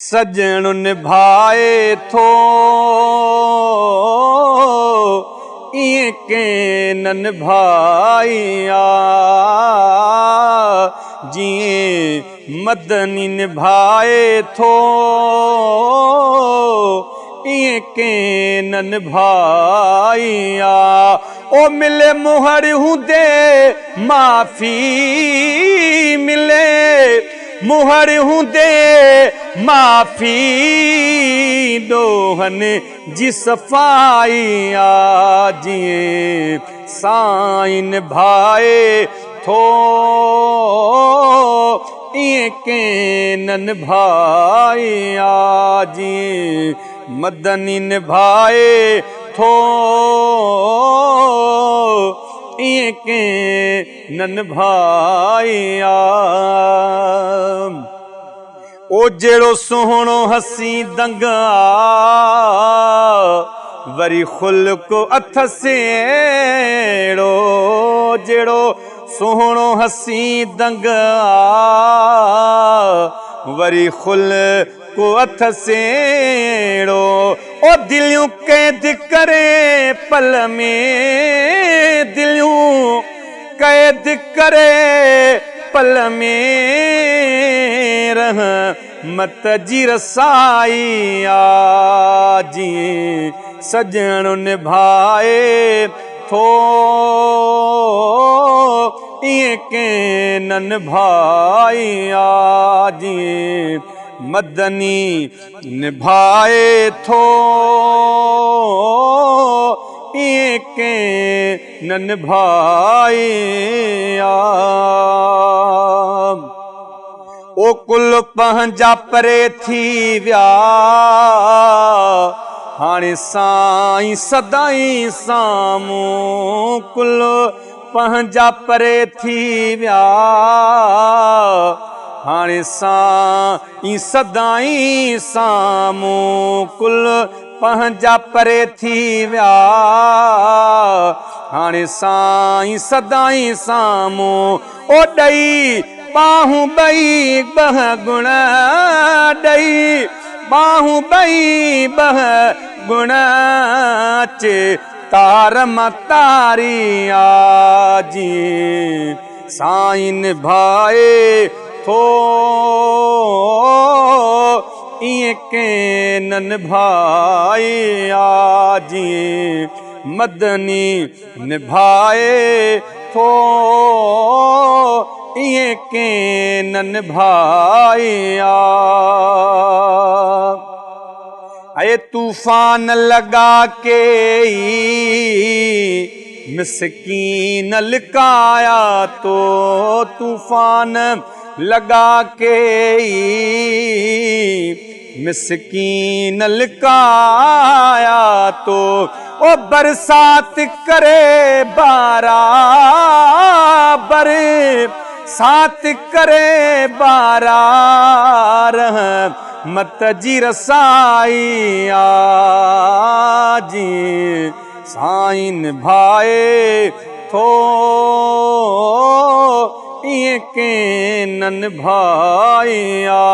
सजण निभाए थो इएं कंहिं न निभाइया जीअं मदनी निभाए थो इएं कंहिं न निभाइया। ओ मिले मुहर हूंदे माफ़ी मिले मुहर हूंदे माफ़ी ॾोहन जी सफ़ाई आ जीअं साईं निभाए थो इएं कंहिं न निभाइया जीअं मदनी निभाए थो इएं कंहिं न निभाइया। ओ जहिड़ो सुहिणो हसी दंगा वरी खुल्क अथसि अहिड़ो जहिड़ो सुहिणो हसी दंगा वरी खुल्क अथसि अहिड़ो। ओ दिलियूं कैद करे पल में दिलियूं कैद करे पल में रहमत जी रसाई आ जीअं सजण निभाए थो इएं कंहिं न निभाइया जीअं मदनी निभाए थो इएं कंहिं न निभाइया। ओ कुल पंहिंजा परे थी विया हाणे साईं सदाईं साम्हूं कुल पंहिंजा परे थी विया हाणे साईं सदाईं साम्हूं कुल पंहिंजा परे थी विया हाणे साईं सदाईं साम्हूं। ओ ॾई बाहूं ॿई ॿह गुण ॾई बाहूं ॿई ॿह गुण अचे तार मां तारी आ जीअं साईं निभाए थो इएं कंहिं न निभाइया जीअं मदनी निभाए थो इएं कंहिं न निभाइया। अये तूफान लगा के मिसकीन लिकाया तो तूफान लगा के मिसकीन लिकाया तो ओ बरसात करे बारा बरसात करे बारा रहमत जी रसाई आ जीअं साईं निभाए थो इएं कंहिं न निभाइया।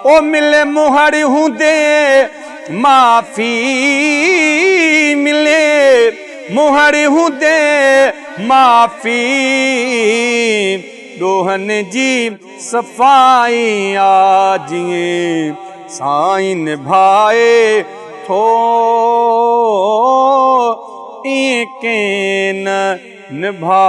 ओ मिले मुहर हूंदे माफ़ी मिले मुहर हूंदे माफ़ी ॾोहन जी सफ़ाई आ जीअं साईं निभाए थो इएं कंहिं न निभाइया।